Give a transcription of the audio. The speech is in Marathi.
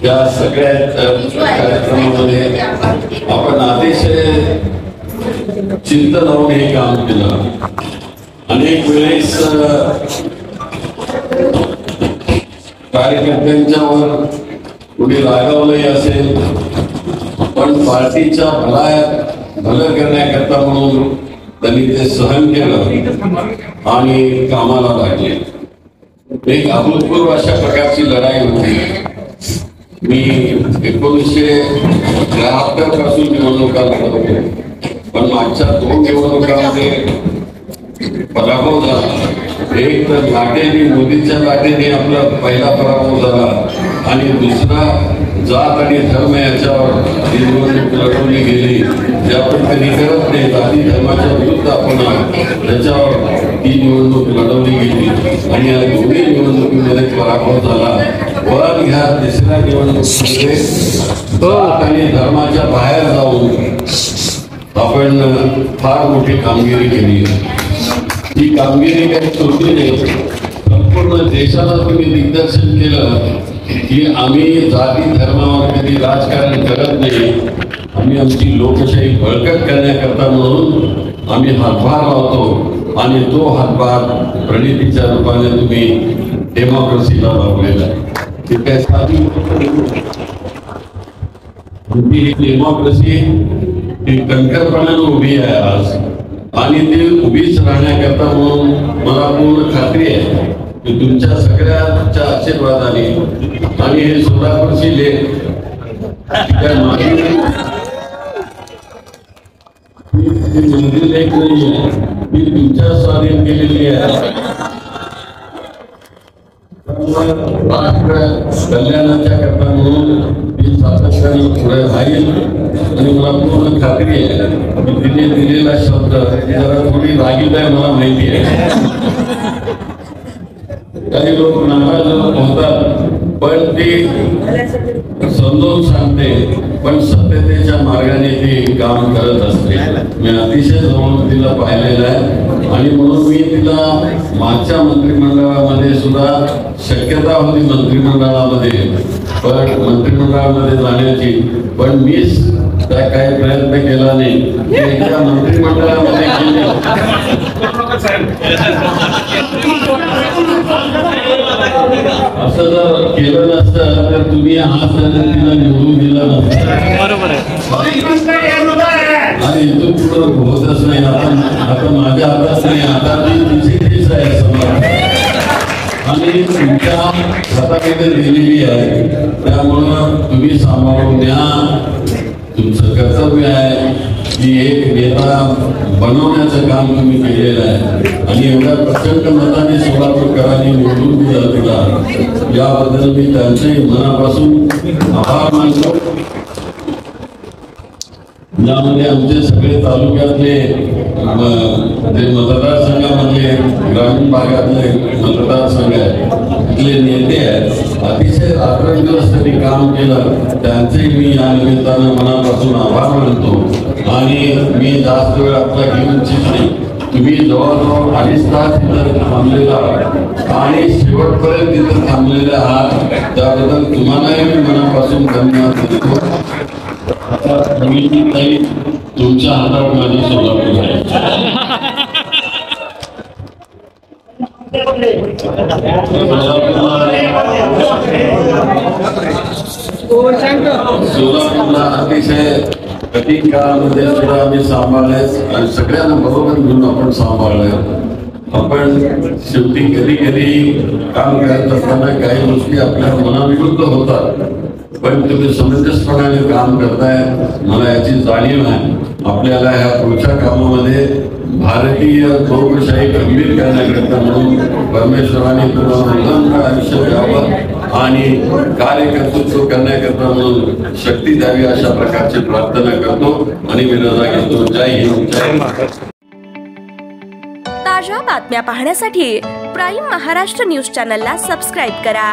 या सगळ्या कार्यक्रमामध्ये आपण अतिशय चिंतन लावून हे काम केलं। अनेक वेळेस कार्यकर्त्यांच्यावर कुणी रागावलंही असेल, पण पार्टीच्या भलं करण्याकरता म्हणून त्यांनी ते सहन केलं आणि कामाला लागले। एक अभूतपूर्व अशा प्रकारची लढाई होती। मी 1973 पासून निवडणुका लढत होतो, पण मागच्या 2 निवडणुकांमध्ये पराभव झाला। एक तर लाटेने, मोदीच्या लाटेने आपला पहिला पराभव झाला आणि दुसरा जात आणि धर्म याच्यावर निवडणूक लढवली गेली, जे आपण कधी करत नाही। जाती धर्माच्या विरुद्ध आपण त्याच्यावर ही निवडणूक लढवली गेली आणि या दोन्ही निवडणुकीमध्ये पराभव झाला। वर ह्या तिसऱ्या निवडणुकीमध्ये जात आणि धर्माच्या बाहेर जाऊन आपण फार मोठी कामगिरी केली। ही कामगिरी काही सोपी नाही। संपूर्ण देशाला तुम्ही दिग्दर्शन केलं की आम्ही जाती धर्मावर कधी राजकारण करत नाही, आम्ही आमची लोकशाही बळकट करण्याकरता म्हणून आम्ही हातभार लावतो आणि तो हातभार प्रणितीच्या रूपाने तुम्ही डेमोक्रेसीला लावलेला आहे। ती काय साधी डेमोक्रेसी ही कणखरपणाने उभी आहे आज आणि ती उभीच राहण्याकरता म्हणून मला पूर्ण खात्री आहे की तुमच्या सगळ्यांच्या आशीर्वादाने आणि हे सोलापूरची लेख लेख नाही आहे, ती तुमच्या स्वाधीन केलेली आहे। कल्याणाच्या करता म्हणून ती सातत्याने पुढे राहील आणि मला पूर्ण खात्री आहे की तिने दिलेला शब्द जरा थोडी रागीत आहे, मला माहिती आहे। काही लोक नाराज होतात, पण ती समजून सांगते, पण सत्यतेच्या मार्गाने ती काम करत असते। मी अतिशय जवळून तिला पाहिलेलं आहे आणि म्हणून मी तिला मागच्या मंत्रिमंडळामध्ये सुद्धा शक्यता होती मंत्रिमंडळामध्ये जाण्याची, पण मीच त्या काही प्रयत्न केला नाही। एकदा मंत्रिमंडळामध्ये गेले असं जर केलं नसतं तर तुम्ही आज तिला निवडून दिला नसतं, बरोबर आहे। आणि इथून पुढं होतच नाही। आता माझ्या हातात नाही, आता ती तिचीच आहे समाज आणि तुमच्या हातामध्ये दिलेली आहे, त्यामुळं तुम्ही सांभाळून घ्या। तुमचं कर्तव्य आहे की एक नेता बनवण्याचं काम तुम्ही केलेलं आहे आणि एवढ्या प्रचंड मताने सोलापूरकरांनी निवडून दिलं तुला, याबद्दल मी त्यांचे मनापासून आभार मानतो। यामध्ये आमचे सगळे तालुक्यातले जे मतदारसंघामधले ग्रामीण भागातले मतदारसंघ आहेत, तिथले नेते आहेत, अतिशय रात्रंदिवस त्यांनी काम केलं, त्यांचे मी या निमित्तानं मनापासून आभार मानतो। आणि मी जास्त वेळ आपला घेऊन इच्छित नाही। तुम्ही जवळजवळ 2.5 तास तिथं थांबलेला आणि शेवटपर्यंत तिथं थांबलेले आहात, त्याबद्दल तुम्हालाही मी मनापासून धन्यवाद देतो। तुमच्या हातात माझी सोलापूर आहे। सोलापूरला अतिशय कठीण काळामध्ये सुद्धा आम्ही सांभाळले आणि सगळ्यांना बरोबर घेऊन आपण सांभाळलंय। आपण शेवटी कधी कधी काम करत असताना काही गोष्टी आपल्या मनाविरुद्ध होतात, पण तुम्ही समंजसपणाने काम करताय, मला याची जाणीव आहे। आपल्याला ह्या पुढच्या कामामध्ये भारतीय लोकशाही गंभीर करण्याकरता म्हणून परमेश्वराने तुम्हाला निरंतर आयुष्य द्यावं आणि कार्यकर्तृत्व करण्याकरता म्हणून शक्ती द्यावी, अशा प्रकारची प्रार्थना करतो आणि मी रजा घेतो। जय हिंद, जय महाराष्ट्र। ताज्या बातम्या पाहण्यासाठी प्राईम महाराष्ट्र न्यूज चॅनलला सबस्क्राईब करा।